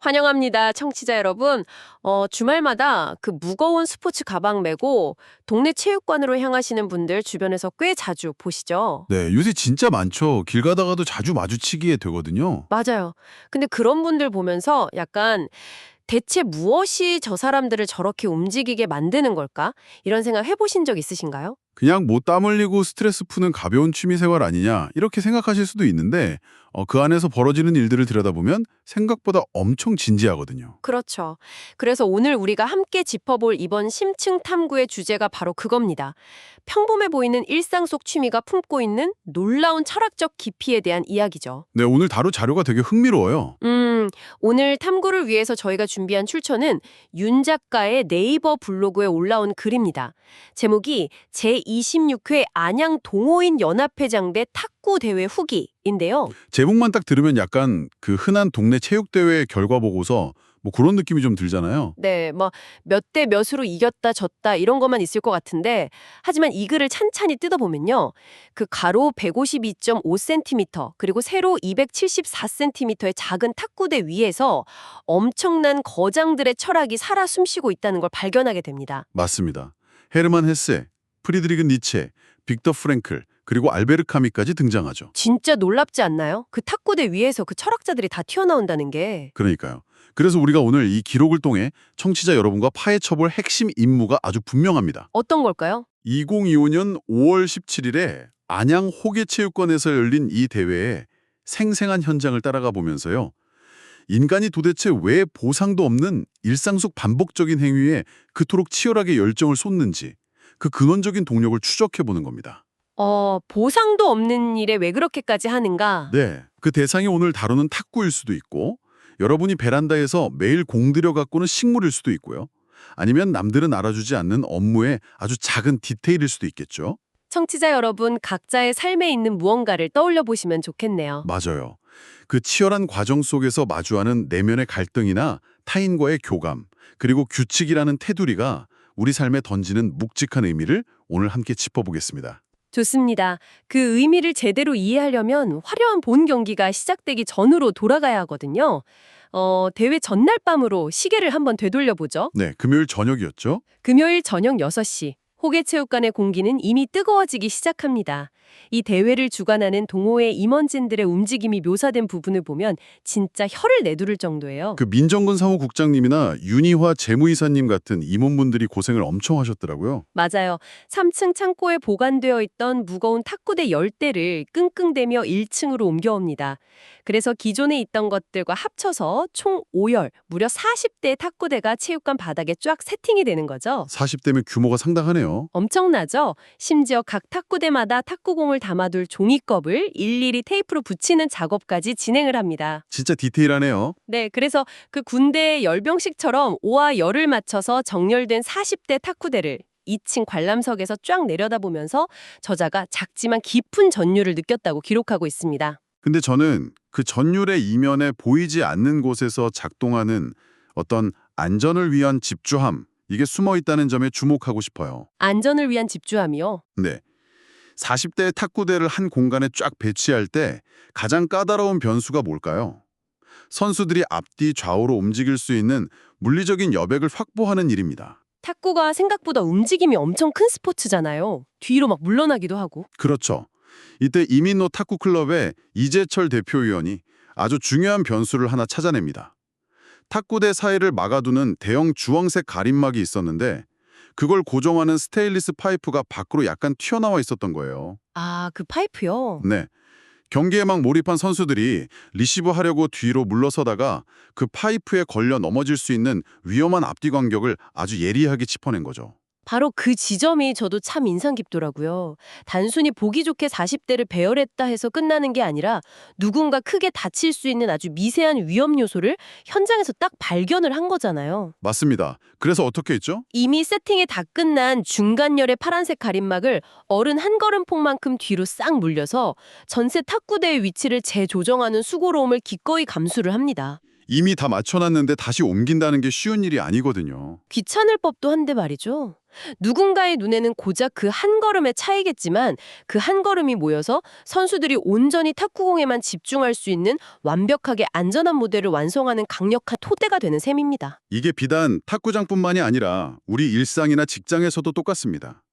환영합니다, 청취자 여러분. 주말마다 그 무거운 스포츠 가방 메고 동네 체육관으로 향하시는 분들 주변에서 꽤 자주 보시죠? 네, 요새 진짜 많죠. 길 가다가도 자주 마주치게 되거든요. 맞아요. 근데 그런 분들 보면서 약간 대체 무엇이 저 사람들을 저렇게 움직이게 만드는 걸까? 이런 생각 해보신 적 있으신가요? 그냥 뭐 땀 흘리고 스트레스 푸는 가벼운 취미 생활 아니냐 이렇게 생각하실 수도 있는데 그 안에서 벌어지는 일들을 들여다보면 생각보다 엄청 진지하거든요. 그렇죠. 그래서 오늘 우리가 함께 짚어볼 이번 심층 탐구의 주제가 바로 그겁니다. 평범해 보이는 일상 속 취미가 품고 있는 놀라운 철학적 깊이에 대한 이야기죠. 네, 오늘 다룰 자료가 되게 흥미로워요. 오늘 탐구를 위해서 저희가 준비한 출처는 윤 작가의 네이버 블로그에 올라온 글입니다. 제목이 제26회 안양 동호인 연합회장 대 탁구 대회 후기인데요. 제목만 딱 들으면 약간 그 흔한 동네 체육대회 결과 보고서 뭐 그런 느낌이 좀 들잖아요. 네, 뭐 몇 대 몇으로 이겼다 졌다 이런 것만 있을 것 같은데 하지만 이 글을 찬찬히 뜯어보면요. 그 가로 152.5cm 그리고 세로 274cm의 작은 탁구대 위에서 엄청난 거장들의 철학이 살아 숨쉬고 있다는 걸 발견하게 됩니다. 맞습니다. 헤르만 헤세, 프리드리크 니체, 빅터 프랭클, 그리고 알베르 카미까지 등장하죠. 진짜 놀랍지 않나요? 그 탁구대 위에서 그 철학자들이 다 튀어나온다는 게. 그러니까요. 그래서 우리가 오늘 이 기록을 통해 청취자 여러분과 파헤쳐볼 핵심 임무가 아주 분명합니다. 어떤 걸까요? 2025년 5월 17일에 안양 호계체육관에서 열린 이 대회의 생생한 현장을 따라가 보면서요. 인간이 도대체 왜 보상도 없는 일상 속 반복적인 행위에 그토록 치열하게 열정을 쏟는지 그 근원적인 동력을 추적해 보는 겁니다. 보상도 없는 일에 왜 그렇게까지 하는가? 네, 그 대상이 오늘 다루는 탁구일 수도 있고 여러분이 베란다에서 매일 공들여 갖고는 식물일 수도 있고요. 아니면 남들은 알아주지 않는 업무의 아주 작은 디테일일 수도 있겠죠. 청취자 여러분, 각자의 삶에 있는 무언가를 떠올려 보시면 좋겠네요. 맞아요. 그 치열한 과정 속에서 마주하는 내면의 갈등이나 타인과의 교감, 그리고 규칙이라는 테두리가 우리 삶에 던지는 묵직한 의미를 오늘 함께 짚어보겠습니다. 좋습니다. 그 의미를 제대로 이해하려면 화려한 본 경기가 시작되기 전으로 돌아가야 하거든요. 대회 전날 밤으로 시계를 한번 되돌려보죠. 네, 금요일 저녁이었죠? 금요일 저녁 6시. 호계체육관의 공기는 이미 뜨거워지기 시작합니다. 이 대회를 주관하는 동호회 임원진들의 움직임이 묘사된 부분을 보면 진짜 혀를 내두를 정도예요. 그 민정근 사무국장님이나 윤희화 재무이사님 같은 임원분들이 고생을 엄청 하셨더라고요. 맞아요. 3층 창고에 보관되어 있던 무거운 탁구대 10대를 끙끙대며 1층으로 옮겨옵니다. 그래서 기존에 있던 것들과 합쳐서 총 5열, 무려 40대의 탁구대가 체육관 바닥에 쫙 세팅이 되는 거죠. 40대면 규모가 상당하네요. 엄청나죠? 심지어 각 탁구대마다 탁구공을 담아둘 종이컵을 일일이 테이프로 붙이는 작업까지 진행을 합니다. 진짜 디테일하네요. 네, 그래서 그 군대의 열병식처럼 오와 열을 맞춰서 정렬된 40대 탁구대를 2층 관람석에서 쫙 내려다보면서 저자가 작지만 깊은 전율을 느꼈다고 기록하고 있습니다. 근데 저는 그 전율의 이면에 보이지 않는 곳에서 작동하는 어떤 안전을 위한 집주함, 이게 숨어 있다는 점에 주목하고 싶어요. 안전을 위한 집주함이요. 네. 40대의 탁구대를 한 공간에 쫙 배치할 때 가장 까다로운 변수가 뭘까요? 선수들이 앞뒤 좌우로 움직일 수 있는 물리적인 여백을 확보하는 일입니다. 탁구가 생각보다 움직임이 엄청 큰 스포츠잖아요. 뒤로 막 물러나기도 하고. 그렇죠. 이때 이민노 탁구클럽의 이재철 대표위원이 아주 중요한 변수를 하나 찾아냅니다. 탁구대 사이를 막아두는 대형 주황색 가림막이 있었는데 그걸 고정하는 스테인리스 파이프가 밖으로 약간 튀어나와 있었던 거예요. 아, 그 파이프요? 네. 경기에 막 몰입한 선수들이 리시브 하려고 뒤로 물러서다가 그 파이프에 걸려 넘어질 수 있는 위험한 앞뒤 간격을 아주 예리하게 짚어낸 거죠. 바로 그 지점이 저도 참 인상 깊더라고요. 단순히 보기 좋게 40대를 배열했다 해서 끝나는 게 아니라 누군가 크게 다칠 수 있는 아주 미세한 위험 요소를 현장에서 딱 발견을 한 거잖아요. 맞습니다. 그래서 어떻게 했죠? 이미 세팅이 다 끝난 중간열의 파란색 가림막을 어른 한 걸음폭만큼 뒤로 싹 물려서 전체 탁구대의 위치를 재조정하는 수고로움을 기꺼이 감수를 합니다. 이미 다 맞춰놨는데 다시 옮긴다는 게 쉬운 일이 아니거든요. 귀찮을 법도 한데 말이죠. 누군가의 눈에는 고작 그 한 걸음의 차이겠지만 그 한 걸음이 모여서 선수들이 온전히 탁구공에만 집중할 수 있는 완벽하게 안전한 무대를 완성하는 강력한 토대가 되는 셈입니다. 이게 비단 탁구장뿐만이 아니라 우리 일상이나 직장에서도 똑같습니다.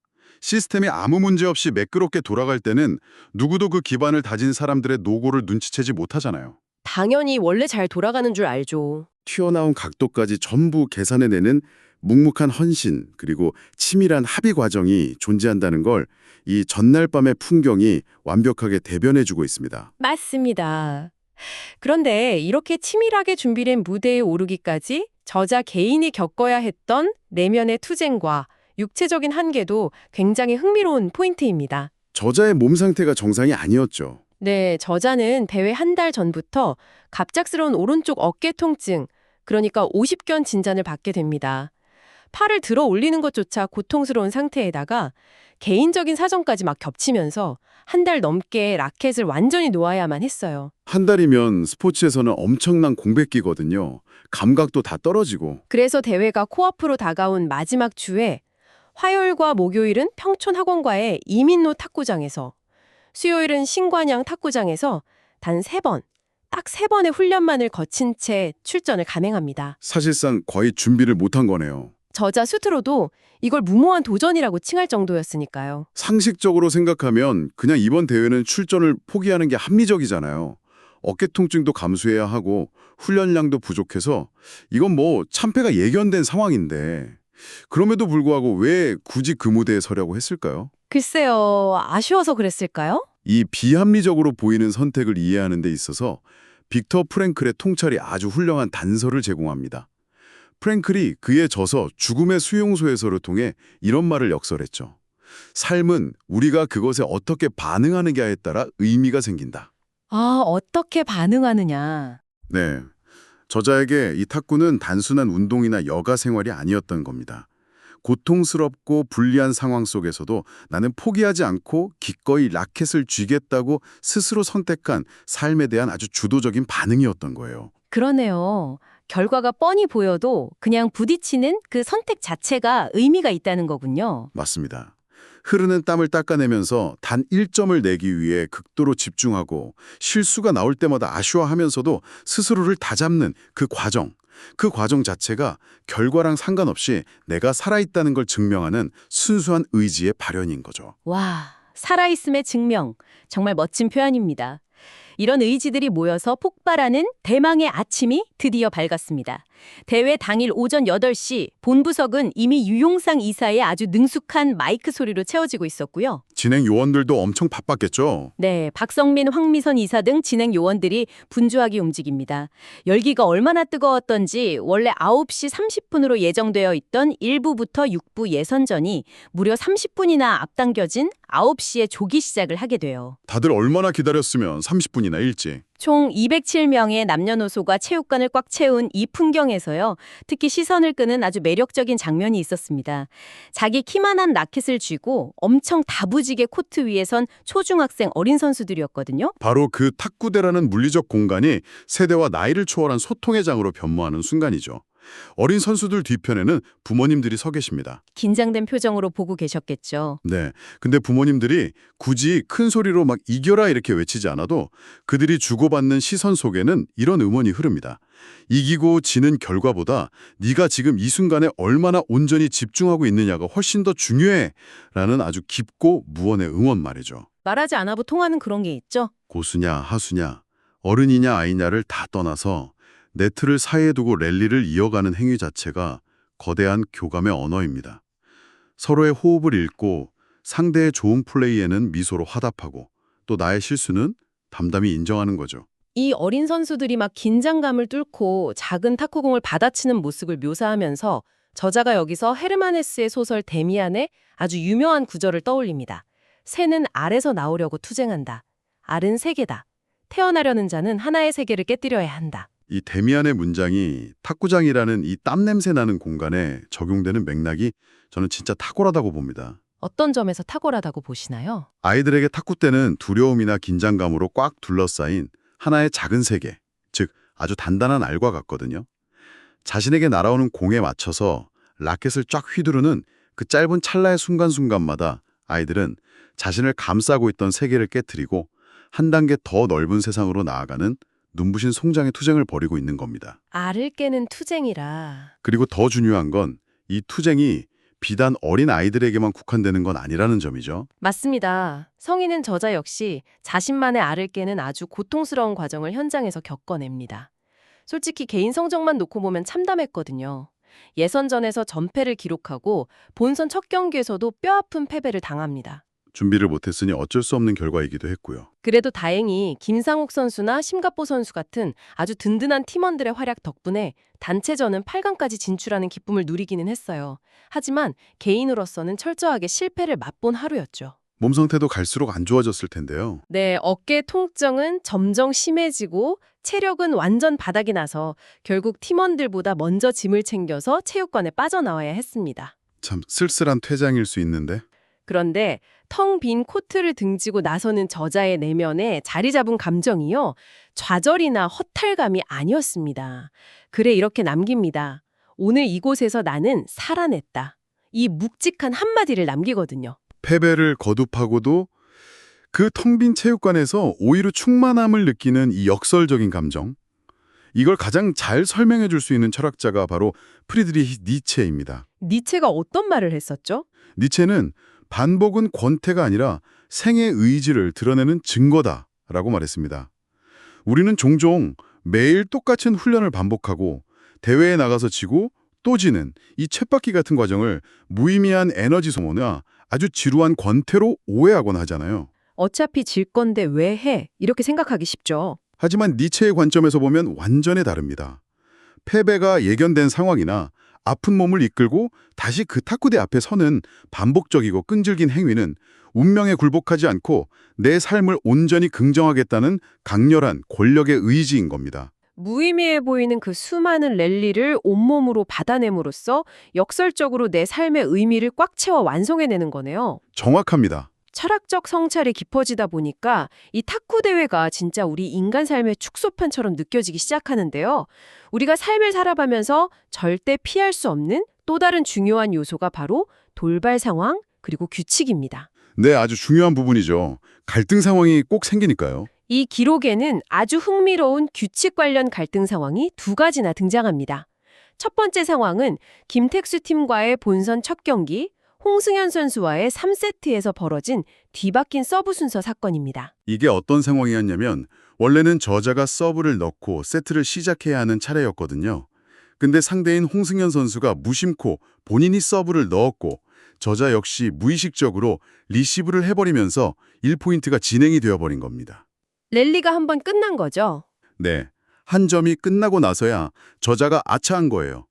시스템이 아무 문제 없이 매끄럽게 돌아갈 때는 누구도 그 기반을 다진 사람들의 노고를 눈치채지 못하잖아요. 당연히 원래 잘 돌아가는 줄 알죠. 튀어나온 각도까지 전부 계산해내는 묵묵한 헌신 그리고 치밀한 합의 과정이 존재한다는 걸 이 전날 밤의 풍경이 완벽하게 대변해주고 있습니다. 맞습니다. 그런데 이렇게 치밀하게 준비된 무대에 오르기까지 저자 개인이 겪어야 했던 내면의 투쟁과 육체적인 한계도 굉장히 흥미로운 포인트입니다. 저자의 몸 상태가 정상이 아니었죠. 네, 저자는 대회 한 달 전부터 갑작스러운 오른쪽 어깨 통증, 그러니까 오십견 진단을 받게 됩니다. 팔을 들어 올리는 것조차 고통스러운 상태에다가 개인적인 사정까지 막 겹치면서 한 달 넘게 라켓을 완전히 놓아야만 했어요. 한 달이면 스포츠에서는 엄청난 공백기거든요. 감각도 다 떨어지고. 그래서 대회가 코앞으로 다가온 마지막 주에 화요일과 목요일은 평촌 학원과의 이민로 탁구장에서, 수요일은 신관양 탁구장에서 단 3번, 딱 3번의 훈련만을 거친 채 출전을 감행합니다. 사실상 거의 준비를 못한 거네요. 저자 스스로도 이걸 무모한 도전이라고 칭할 정도였으니까요. 상식적으로 생각하면 그냥 이번 대회는 출전을 포기하는 게 합리적이잖아요. 어깨 통증도 감수해야 하고 훈련량도 부족해서 이건 뭐 참패가 예견된 상황인데 그럼에도 불구하고 왜 굳이 그 무대에 서려고 했을까요? 글쎄요, 아쉬워서 그랬을까요? 이 비합리적으로 보이는 선택을 이해하는 데 있어서 빅터 프랭클의 통찰이 아주 훌륭한 단서를 제공합니다. 프랭클이 그의 저서 죽음의 수용소에서를 통해 이런 말을 역설했죠. 삶은 우리가 그것에 어떻게 반응하느냐에 따라 의미가 생긴다. 아, 어떻게 반응하느냐. 네, 저자에게 이 탁구는 단순한 운동이나 여가 생활이 아니었던 겁니다. 고통스럽고 불리한 상황 속에서도 나는 포기하지 않고 기꺼이 라켓을 쥐겠다고 스스로 선택한 삶에 대한 아주 주도적인 반응이었던 거예요. 그러네요. 결과가 뻔히 보여도 그냥 부딪히는 그 선택 자체가 의미가 있다는 거군요. 맞습니다. 흐르는 땀을 닦아내면서 단 1점을 내기 위해 극도로 집중하고 실수가 나올 때마다 아쉬워하면서도 스스로를 다잡는 그 과정 자체가 결과랑 상관없이 내가 살아있다는 걸 증명하는 순수한 의지의 발현인 거죠. 와, 살아있음의 증명. 정말 멋진 표현입니다. 이런 의지들이 모여서 폭발하는 대망의 아침이 드디어 밝았습니다. 대회 당일 오전 8시 본부석은 이미 유용상 이사의 아주 능숙한 마이크 소리로 채워지고 있었고요. 진행 요원들도 엄청 바빴겠죠? 네, 박성민, 황미선 이사 등 진행 요원들이 분주하게 움직입니다. 열기가 얼마나 뜨거웠던지 원래 9시 30분으로 예정되어 있던 1부부터 6부 예선전이 무려 30분이나 앞당겨진 9시에 조기 시작을 하게 돼요. 다들 얼마나 기다렸으면 30분이나 일찍. 총 207명의 남녀노소가 체육관을 꽉 채운 이 풍경에서요. 특히 시선을 끄는 아주 매력적인 장면이 있었습니다. 자기 키만한 라켓을 쥐고 엄청 다부지게 코트 위에 선 초중학생 어린 선수들이었거든요. 바로 그 탁구대라는 물리적 공간이 세대와 나이를 초월한 소통의 장으로 변모하는 순간이죠. 어린 선수들 뒤편에는 부모님들이 서 계십니다. 긴장된 표정으로 보고 계셨겠죠. 네. 근데 부모님들이 굳이 큰 소리로 막 이겨라 이렇게 외치지 않아도 그들이 주고받는 시선 속에는 이런 음원이 흐릅니다. 이기고 지는 결과보다 네가 지금 이 순간에 얼마나 온전히 집중하고 있느냐가 훨씬 더 중요해 라는 아주 깊고 무언의 응원 말이죠. 말하지 않아도 통하는 그런 게 있죠. 고수냐 하수냐 어른이냐 아이냐를 다 떠나서 네트를 사이에 두고 랠리를 이어가는 행위 자체가 거대한 교감의 언어입니다. 서로의 호흡을 읽고 상대의 좋은 플레이에는 미소로 화답하고 또 나의 실수는 담담히 인정하는 거죠. 이 어린 선수들이 막 긴장감을 뚫고 작은 탁구공을 받아치는 모습을 묘사하면서 저자가 여기서 헤르만 헤스의 소설 데미안의 아주 유명한 구절을 떠올립니다. 새는 알에서 나오려고 투쟁한다. 알은 세계다. 태어나려는 자는 하나의 세계를 깨뜨려야 한다. 이 데미안의 문장이 탁구장이라는 이 땀냄새 나는 공간에 적용되는 맥락이 저는 진짜 탁월하다고 봅니다. 어떤 점에서 탁월하다고 보시나요? 아이들에게 탁구대는 두려움이나 긴장감으로 꽉 둘러싸인 하나의 작은 세계, 즉 아주 단단한 알과 같거든요. 자신에게 날아오는 공에 맞춰서 라켓을 쫙 휘두르는 그 짧은 찰나의 순간순간마다 아이들은 자신을 감싸고 있던 세계를 깨트리고 한 단계 더 넓은 세상으로 나아가는 눈부신 송장의 투쟁을 벌이고 있는 겁니다. 알을 깨는 투쟁이라. 그리고 더 중요한 건 이 투쟁이 비단 어린 아이들에게만 국한되는 건 아니라는 점이죠. 맞습니다. 성인은 저자 역시 자신만의 알을 깨는 아주 고통스러운 과정을 현장에서 겪어냅니다. 솔직히 개인 성적만 놓고 보면 참담했거든요. 예선전에서 전패를 기록하고 본선 첫 경기에서도 뼈아픈 패배를 당합니다. 준비를 못했으니 어쩔 수 없는 결과이기도 했고요. 그래도 다행히 김상욱 선수나 심갑보 선수 같은 아주 든든한 팀원들의 활약 덕분에 단체전은 8강까지 진출하는 기쁨을 누리기는 했어요. 하지만 개인으로서는 철저하게 실패를 맛본 하루였죠. 몸 상태도 갈수록 안 좋아졌을 텐데요. 네, 어깨 통증은 점점 심해지고 체력은 완전 바닥이 나서 결국 팀원들보다 먼저 짐을 챙겨서 체육관에 빠져나와야 했습니다. 참 쓸쓸한 퇴장일 수 있는데. 그런데 텅 빈 코트를 등지고 나서는 저자의 내면에 자리 잡은 감정이요. 좌절이나 허탈감이 아니었습니다. 글에 이렇게 남깁니다. 오늘 이곳에서 나는 살아냈다. 이 묵직한 한마디를 남기거든요. 패배를 거듭하고도 그 텅 빈 체육관에서 오히려 충만함을 느끼는 이 역설적인 감정. 이걸 가장 잘 설명해 줄 수 있는 철학자가 바로 프리드리히 니체입니다. 니체가 어떤 말을 했었죠? 니체는 반복은 권태가 아니라 생의 의지를 드러내는 증거다라고 말했습니다. 우리는 종종 매일 똑같은 훈련을 반복하고 대회에 나가서 지고 또 지는 이 쳇바퀴 같은 과정을 무의미한 에너지 소모나 아주 지루한 권태로 오해하곤 하잖아요. 어차피 질 건데 왜 해? 이렇게 생각하기 쉽죠. 하지만 니체의 관점에서 보면 완전히 다릅니다. 패배가 예견된 상황이나 아픈 몸을 이끌고 다시 그 탁구대 앞에 서는 반복적이고 끈질긴 행위는 운명에 굴복하지 않고 내 삶을 온전히 긍정하겠다는 강렬한 권력의 의지인 겁니다. 무의미해 보이는 그 수많은 랠리를 온몸으로 받아냄으로써 역설적으로 내 삶의 의미를 꽉 채워 완성해내는 거네요. 정확합니다. 철학적 성찰이 깊어지다 보니까 이 탁구 대회가 진짜 우리 인간 삶의 축소판처럼 느껴지기 시작하는데요. 우리가 삶을 살아가면서 절대 피할 수 없는 또 다른 중요한 요소가 바로 돌발 상황 그리고 규칙입니다. 네, 아주 중요한 부분이죠. 갈등 상황이 꼭 생기니까요. 이 기록에는 아주 흥미로운 규칙 관련 갈등 상황이 두 가지나 등장합니다. 첫 번째 상황은 김택수 팀과의 본선 첫 경기, 홍승현 선수와의 3세트에서 벌어진 뒤바뀐 서브 순서 사건입니다. 이게 어떤 상황이었냐면 원래는 저자가 서브를 넣고 세트를 시작해야 하는 차례였거든요. 근데 상대인 홍승현 선수가 무심코 본인이 서브를 넣었고 저자 역시 무의식적으로 리시브를 해버리면서 1포인트가 진행이 되어버린 겁니다. 랠리가 한번 끝난 거죠. 네, 한 점이 끝나고 나서야 저자가 아차한 거예요.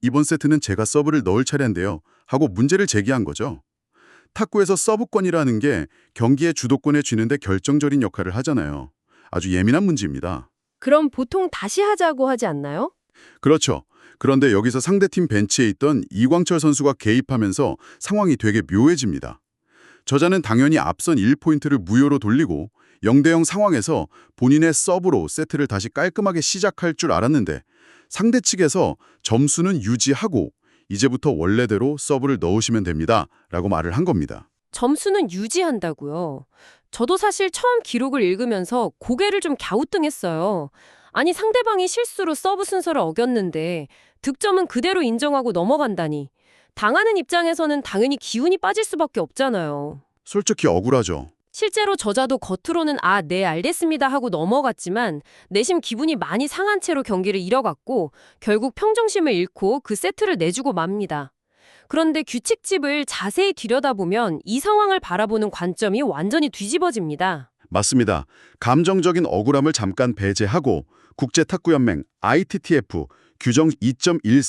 이번 세트는 제가 서브를 넣을 차례인데요. 하고 문제를 제기한 거죠. 탁구에서 서브권이라는 게 경기의 주도권에 쥐는데 결정적인 역할을 하잖아요. 아주 예민한 문제입니다. 그럼 보통 다시 하자고 하지 않나요? 그렇죠. 그런데 여기서 상대팀 벤치에 있던 이광철 선수가 개입하면서 상황이 되게 묘해집니다. 저자는 당연히 앞선 1포인트를 무효로 돌리고 0대0 상황에서 본인의 서브로 세트를 다시 깔끔하게 시작할 줄 알았는데 상대 측에서 점수는 유지하고 이제부터 원래대로 서브를 넣으시면 됩니다. 라고 말을 한 겁니다. 점수는 유지한다고요. 저도 사실 처음 기록을 읽으면서 고개를 좀 갸우뚱했어요. 아니 상대방이 실수로 서브 순서를 어겼는데 득점은 그대로 인정하고 넘어간다니. 당하는 입장에서는 당연히 기운이 빠질 수밖에 없잖아요. 솔직히 억울하죠. 실제로 저자도 겉으로는 네, 알겠습니다 하고 넘어갔지만 내심 기분이 많이 상한 채로 경기를 이뤄갔고 결국 평정심을 잃고 그 세트를 내주고 맙니다. 그런데 규칙집을 자세히 들여다보면 이 상황을 바라보는 관점이 완전히 뒤집어집니다. 맞습니다. 감정적인 억울함을 잠깐 배제하고 국제탁구연맹 ITTF 규정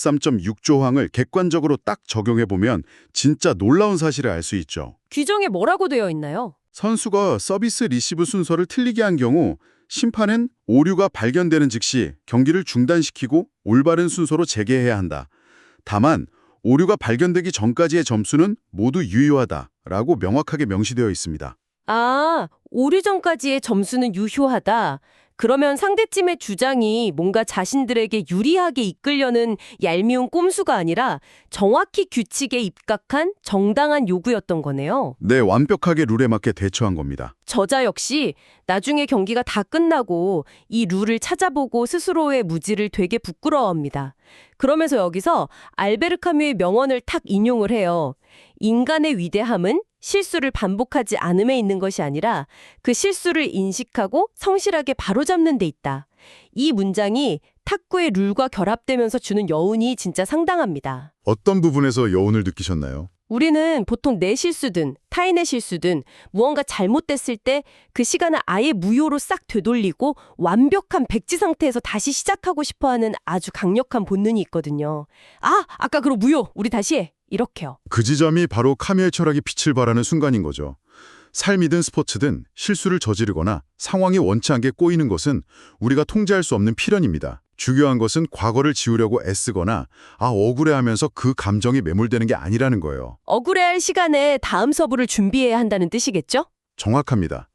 2.13.6조항을 객관적으로 딱 적용해보면 진짜 놀라운 사실을 알 수 있죠. 규정에 뭐라고 되어 있나요? 선수가 서비스 리시브 순서를 틀리게 한 경우 심판은 오류가 발견되는 즉시 경기를 중단시키고 올바른 순서로 재개해야 한다. 다만 오류가 발견되기 전까지의 점수는 모두 유효하다라고 명확하게 명시되어 있습니다. 오류 전까지의 점수는 유효하다. 그러면 상대팀의 주장이 뭔가 자신들에게 유리하게 이끌려는 얄미운 꼼수가 아니라 정확히 규칙에 입각한 정당한 요구였던 거네요. 네, 완벽하게 룰에 맞게 대처한 겁니다. 저자 역시 나중에 경기가 다 끝나고 이 룰을 찾아보고 스스로의 무지를 되게 부끄러워합니다. 그러면서 여기서 알베르 카뮈의 명언을 탁 인용을 해요. 인간의 위대함은 실수를 반복하지 않음에 있는 것이 아니라 그 실수를 인식하고 성실하게 바로잡는 데 있다. 이 문장이 탁구의 룰과 결합되면서 주는 여운이 진짜 상당합니다. 어떤 부분에서 여운을 느끼셨나요? 우리는 보통 내 실수든 타인의 실수든 무언가 잘못됐을 때 그 시간을 아예 무효로 싹 되돌리고 완벽한 백지 상태에서 다시 시작하고 싶어하는 아주 강력한 본능이 있거든요. 아까 그럼 무효, 우리 다시 해. 이렇게요. 그 지점이 바로 카뮈의 철학이 빛을 발하는 순간인 거죠. 삶이든 스포츠든 실수를 저지르거나 상황이 원치 않게 꼬이는 것은 우리가 통제할 수 없는 필연입니다. 중요한 것은 과거를 지우려고 애쓰거나 억울해하면서 그 감정이 매몰되는 게 아니라는 거예요. 억울해할 시간에 다음 서브를 준비해야 한다는 뜻이겠죠? 정확합니다.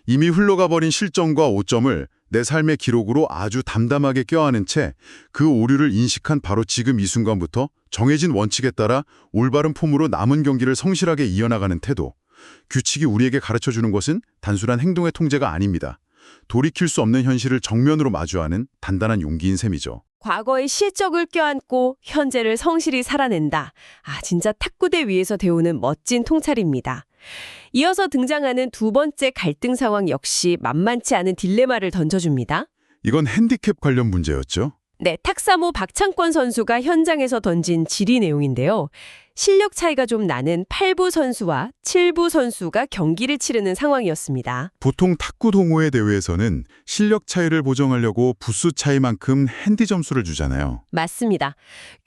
이미 흘러가 버린 실점과 오점을 내 삶의 기록으로 아주 담담하게 껴안은 채 그 오류를 인식한 바로 지금 이 순간부터 정해진 원칙에 따라 올바른 폼으로 남은 경기를 성실하게 이어나가는 태도. 규칙이 우리에게 가르쳐주는 것은 단순한 행동의 통제가 아닙니다. 돌이킬 수 없는 현실을 정면으로 마주하는 단단한 용기인 셈이죠. 과거의 실적을 껴안고 현재를 성실히 살아낸다. 진짜 탁구대 위에서 배우는 멋진 통찰입니다. 이어서 등장하는 두 번째 갈등 상황 역시 만만치 않은 딜레마를 던져줍니다. 이건 핸디캡 관련 문제였죠. 네, 탁사모 박창권 선수가 현장에서 던진 질의 내용인데요. 실력 차이가 좀 나는 8부 선수와 7부 선수가 경기를 치르는 상황이었습니다. 보통 탁구 동호회 대회에서는 실력 차이를 보정하려고 부수 차이만큼 핸디 점수를 주잖아요. 맞습니다.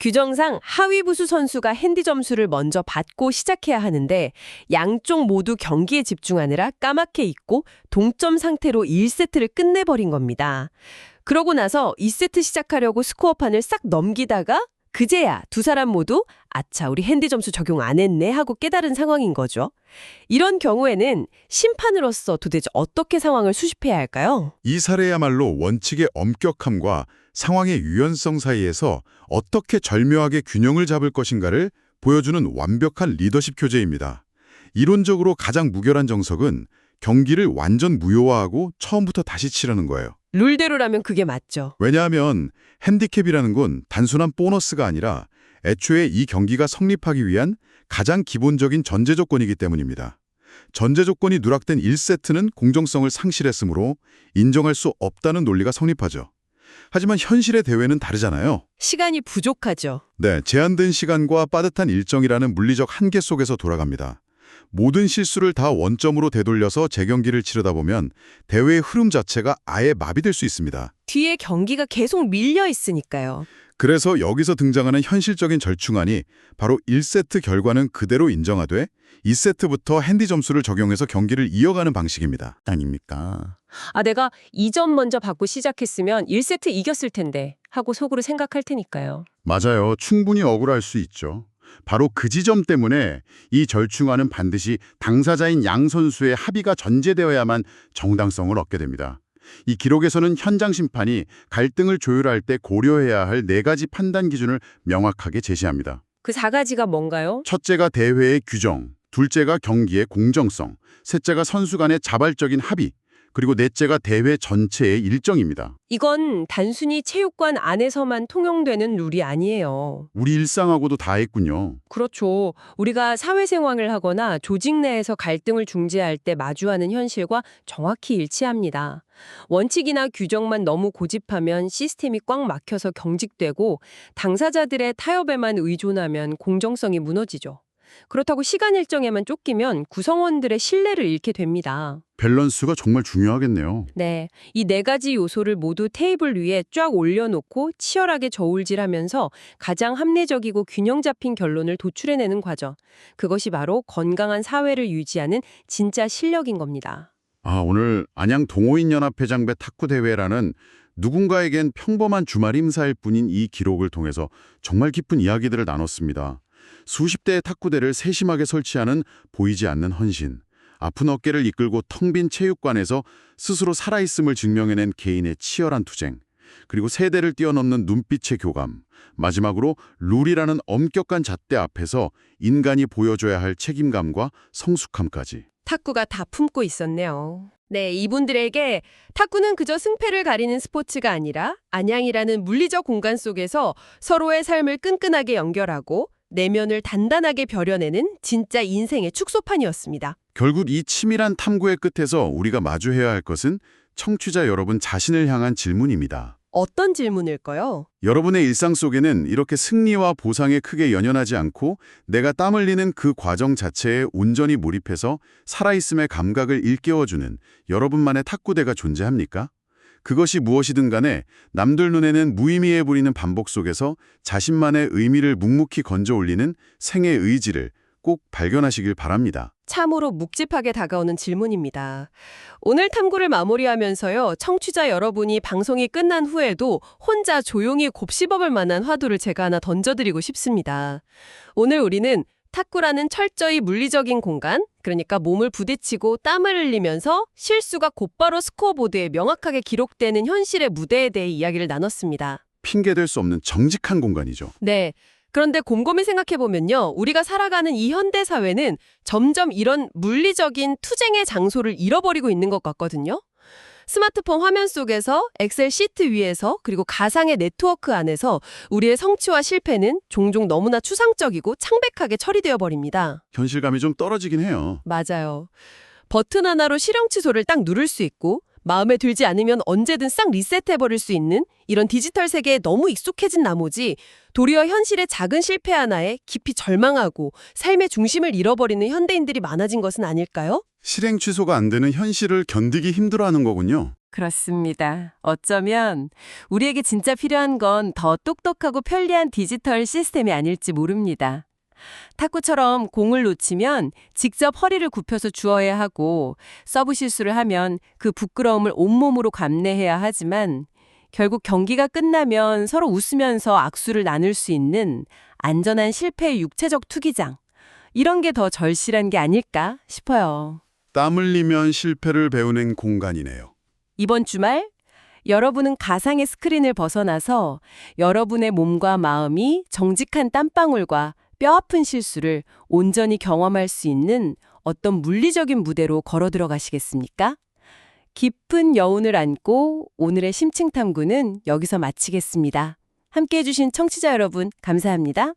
규정상 하위 부수 선수가 핸디 점수를 먼저 받고 시작해야 하는데 양쪽 모두 경기에 집중하느라 까맣게 잊고 동점 상태로 1세트를 끝내버린 겁니다. 그러고 나서 2세트 시작하려고 스코어판을 싹 넘기다가 그제야 두 사람 모두 아차 우리 핸디 점수 적용 안 했네 하고 깨달은 상황인 거죠. 이런 경우에는 심판으로서 도대체 어떻게 상황을 수습해야 할까요? 이 사례야말로 원칙의 엄격함과 상황의 유연성 사이에서 어떻게 절묘하게 균형을 잡을 것인가를 보여주는 완벽한 리더십 교재입니다. 이론적으로 가장 무결한 정석은 경기를 완전 무효화하고 처음부터 다시 치르는 거예요. 룰대로라면 그게 맞죠. 왜냐하면 핸디캡이라는 건 단순한 보너스가 아니라 애초에 이 경기가 성립하기 위한 가장 기본적인 전제 조건이기 때문입니다. 전제 조건이 누락된 1세트는 공정성을 상실했으므로 인정할 수 없다는 논리가 성립하죠. 하지만 현실의 대회는 다르잖아요. 시간이 부족하죠. 네, 제한된 시간과 빠듯한 일정이라는 물리적 한계 속에서 돌아갑니다. 모든 실수를 다 원점으로 되돌려서 재경기를 치르다 보면 대회의 흐름 자체가 아예 마비될 수 있습니다. 뒤에 경기가 계속 밀려 있으니까요. 그래서 여기서 등장하는 현실적인 절충안이 바로 1세트 결과는 그대로 인정하되 2세트부터 핸디 점수를 적용해서 경기를 이어가는 방식입니다. 아닙니까? 내가 2점 먼저 받고 시작했으면 1세트 이겼을 텐데 하고 속으로 생각할 테니까요. 맞아요. 충분히 억울할 수 있죠. 바로 그 지점 때문에 이 절충안은 반드시 당사자인 양 선수의 합의가 전제되어야만 정당성을 얻게 됩니다. 이 기록에서는 현장 심판이 갈등을 조율할 때 고려해야 할 4가지 판단 기준을 명확하게 제시합니다. 그 4가지가 뭔가요? 첫째가 대회의 규정, 둘째가 경기의 공정성, 셋째가 선수 간의 자발적인 합의, 그리고 넷째가 대회 전체의 일정입니다. 이건 단순히 체육관 안에서만 통용되는 룰이 아니에요. 우리 일상하고도 다했군요. 그렇죠. 우리가 사회생활을 하거나 조직 내에서 갈등을 중재할 때 마주하는 현실과 정확히 일치합니다. 원칙이나 규정만 너무 고집하면 시스템이 꽉 막혀서 경직되고 당사자들의 타협에만 의존하면 공정성이 무너지죠. 그렇다고 시간 일정에만 쫓기면 구성원들의 신뢰를 잃게 됩니다. 밸런스가 정말 중요하겠네요. 네, 이 4가지 요소를 모두 테이블 위에 쫙 올려놓고 치열하게 저울질하면서 가장 합리적이고 균형 잡힌 결론을 도출해내는 과정. 그것이 바로 건강한 사회를 유지하는 진짜 실력인 겁니다. 오늘 안양 동호인연합회장배 탁구대회라는 누군가에겐 평범한 주말 임사일 뿐인 이 기록을 통해서 정말 깊은 이야기들을 나눴습니다. 수십 대의 탁구대를 세심하게 설치하는 보이지 않는 헌신, 아픈 어깨를 이끌고 텅 빈 체육관에서 스스로 살아있음을 증명해낸 개인의 치열한 투쟁, 그리고 세대를 뛰어넘는 눈빛의 교감, 마지막으로 룰이라는 엄격한 잣대 앞에서 인간이 보여줘야 할 책임감과 성숙함까지. 탁구가 다 품고 있었네요. 네, 이분들에게 탁구는 그저 승패를 가리는 스포츠가 아니라 안양이라는 물리적 공간 속에서 서로의 삶을 끈끈하게 연결하고 내면을 단단하게 벼려내는 진짜 인생의 축소판이었습니다. 결국 이 치밀한 탐구의 끝에서 우리가 마주해야 할 것은 청취자 여러분 자신을 향한 질문입니다. 어떤 질문일까요? 여러분의 일상 속에는 이렇게 승리와 보상에 크게 연연하지 않고 내가 땀 흘리는 그 과정 자체에 온전히 몰입해서 살아있음의 감각을 일깨워주는 여러분만의 탁구대가 존재합니까? 그것이 무엇이든 간에 남들 눈에는 무의미해 보이는 반복 속에서 자신만의 의미를 묵묵히 건져 올리는 생의 의지를 꼭 발견하시길 바랍니다. 참으로 묵직하게 다가오는 질문입니다. 오늘 탐구를 마무리하면서요, 청취자 여러분이 방송이 끝난 후에도 혼자 조용히 곱씹어볼 만한 화두를 제가 하나 던져드리고 싶습니다. 오늘 우리는 탁구라는 철저히 물리적인 공간, 그러니까 몸을 부딪히고 땀을 흘리면서 실수가 곧바로 스코어보드에 명확하게 기록되는 현실의 무대에 대해 이야기를 나눴습니다. 핑계될 수 없는 정직한 공간이죠. 네. 그런데 곰곰이 생각해보면요, 우리가 살아가는 이 현대 사회는 점점 이런 물리적인 투쟁의 장소를 잃어버리고 있는 것 같거든요. 스마트폰 화면 속에서, 엑셀 시트 위에서, 그리고 가상의 네트워크 안에서 우리의 성취와 실패는 종종 너무나 추상적이고 창백하게 처리되어 버립니다. 현실감이 좀 떨어지긴 해요. 맞아요. 버튼 하나로 실행 취소를 딱 누를 수 있고 마음에 들지 않으면 언제든 싹 리셋해버릴 수 있는 이런 디지털 세계에 너무 익숙해진 나머지 도리어 현실의 작은 실패 하나에 깊이 절망하고 삶의 중심을 잃어버리는 현대인들이 많아진 것은 아닐까요? 실행 취소가 안 되는 현실을 견디기 힘들어하는 거군요. 그렇습니다. 어쩌면 우리에게 진짜 필요한 건 더 똑똑하고 편리한 디지털 시스템이 아닐지 모릅니다. 탁구처럼 공을 놓치면 직접 허리를 굽혀서 주워야 하고 서브 실수를 하면 그 부끄러움을 온몸으로 감내해야 하지만 결국 경기가 끝나면 서로 웃으면서 악수를 나눌 수 있는 안전한 실패의 육체적 투기장. 이런 게 더 절실한 게 아닐까 싶어요. 땀 흘리면 실패를 배우는 공간이네요. 이번 주말 여러분은 가상의 스크린을 벗어나서 여러분의 몸과 마음이 정직한 땀방울과 뼈아픈 실수를 온전히 경험할 수 있는 어떤 물리적인 무대로 걸어 들어가시겠습니까? 깊은 여운을 안고 오늘의 심층 탐구는 여기서 마치겠습니다. 함께해 주신 청취자 여러분 감사합니다.